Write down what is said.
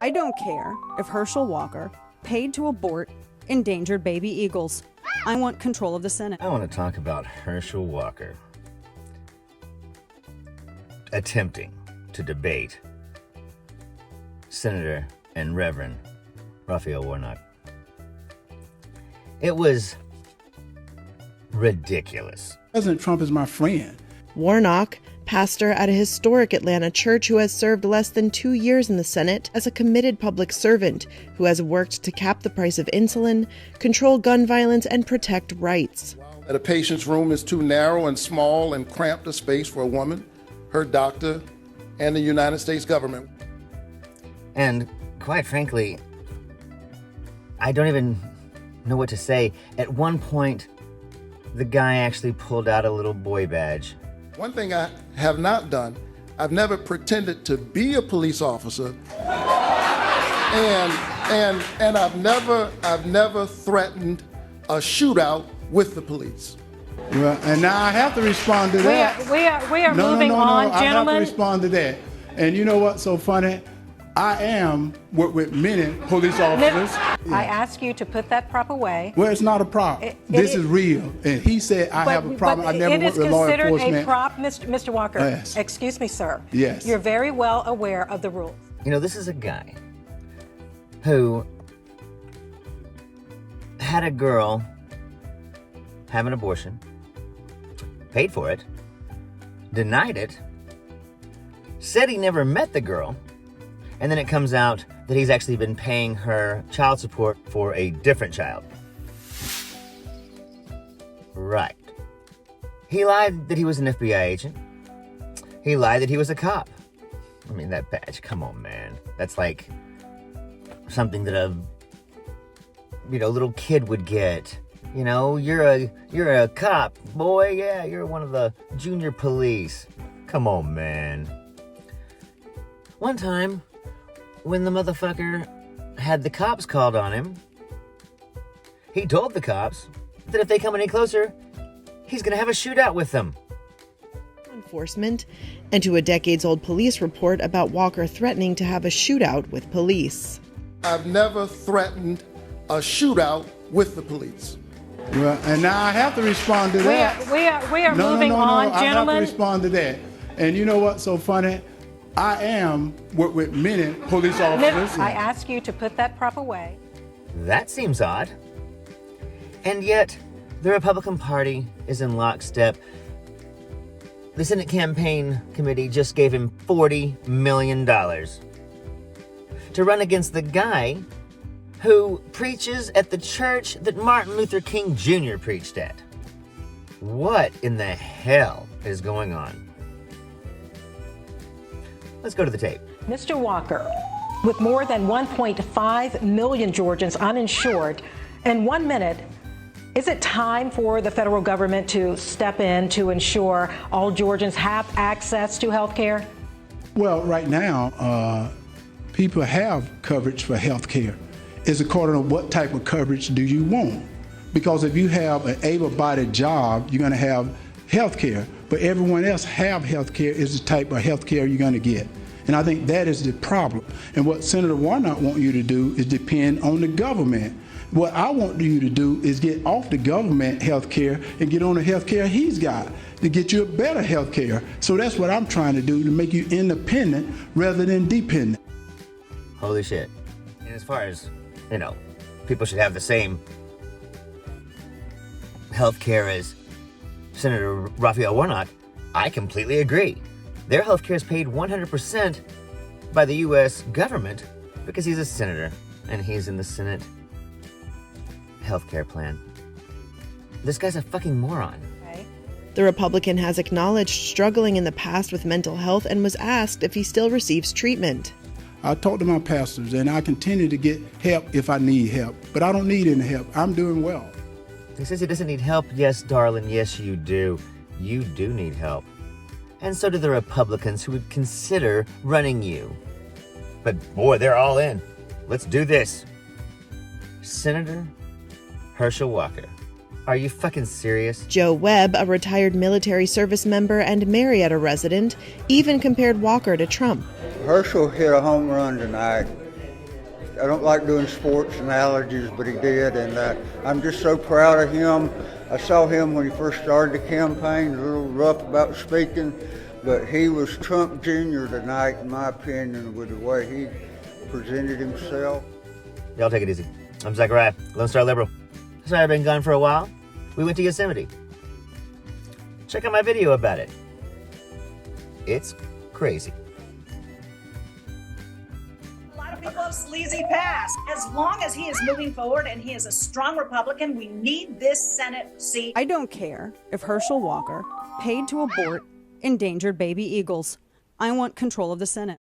I don't care if Herschel Walker paid to abort endangered baby eagles. I want control of the Senate. I want to talk about Herschel Walker attempting to debate Senator and Reverend Raphael Warnock. It was ridiculous. President Trump is my friend. Warnock, pastor at a historic Atlanta church who has served less than 2 years in the Senate as a committed public servant who has worked to cap the price of insulin, control gun violence, and protect rights. That a patient's room is too narrow and small and cramped a space for a woman, her doctor, and the United States government. And quite frankly, I don't even know what to say. At one point, the guy actually pulled out a little boy badge. One thing I have not done, I've never pretended to be a police officer, and I've never threatened a shootout with the police. Well, and now I have to respond to that. We are moving on, I gentlemen. have to respond to that. And you know what's so funny? I am work with many police officers. I ask you to put that prop away. Well, it's not a prop. This is real. And he said I have a problem. I never worked with law enforcement. It is considered a prop, Mr. Walker. Yes. Excuse me, sir. Yes. You're very well aware of the rules. You know, this is a guy who had a girl have an abortion, paid for it, denied it, said he never met the girl, and then it comes out that he's actually been paying her child support for a different child. Right. He lied that he was an FBI agent. He lied that he was a cop. I mean, that badge, come on, man. That's like something that a little kid would get. You know, you're a cop, boy. Yeah, you're one of the junior police. Come on, man. One time, when the motherfucker had the cops called on him, he told the cops that if they come any closer, he's gonna have a shootout with them. Enforcement, and to a decades-old police report about Walker threatening to have a shootout with police. I've never threatened a shootout with the police. Well, and now I have to respond to that. We are moving on, I gentlemen. have to respond to that. And you know what's so funny? I am work with many police officers. I ask you to put that prop away. That seems odd. And yet, the Republican Party is in lockstep. The Senate Campaign Committee just gave him $40 million to run against the guy who preaches at the church that Martin Luther King Jr. preached at. What in the hell is going on? Let's go to the tape. Mr. Walker, with more than 1.5 million Georgians uninsured, in 1 minute, is it time for the federal government to step in to ensure all Georgians have access to health care? Well, right now, people have coverage for health care. It's according to what type of coverage do you want. Because if you have an able-bodied job, you're going to have health care. But everyone else have health care is the type of health care you're going to get. And I think that is the problem. And what Senator Warnock wants you to do is depend on the government. What I want you to do is get off the government health care and get on the health care he's got to get you a better health care. So that's what I'm trying to do, to make you independent rather than dependent. Holy shit. And as far as, people should have the same health care as Senator Raphael Warnock, I completely agree. Their health care is paid 100% by the U.S. government because he's a senator and he's in the Senate health care plan. This guy's a fucking moron. The Republican has acknowledged struggling in the past with mental health and was asked if he still receives treatment. I talk to my pastors and I continue to get help if I need help, but I don't need any help. I'm doing well. He says he doesn't need help. Yes, darling, yes, you do. You do need help. And so do the Republicans who would consider running you. But boy, they're all in. Let's do this. Senator Herschel Walker. Are you fucking serious? Joe Webb, a retired military service member and Marietta resident, even compared Walker to Trump. Herschel hit a home run tonight. I don't like doing sports analogies, but he did, and I'm just so proud of him. I saw him when he first started the campaign, a little rough about speaking, but he was Trump Jr. tonight, in my opinion, with the way he presented himself. Y'all take it easy. I'm Zachariah, Lone Star Liberal. Sorry I've been gone for a while. We went to Yosemite. Check out my video about it. It's crazy. A lot of people have sleazy past. As long as he is moving forward and he is a strong Republican, we need this Senate seat. I don't care if Herschel Walker paid to abort endangered baby eagles. I want control of the Senate.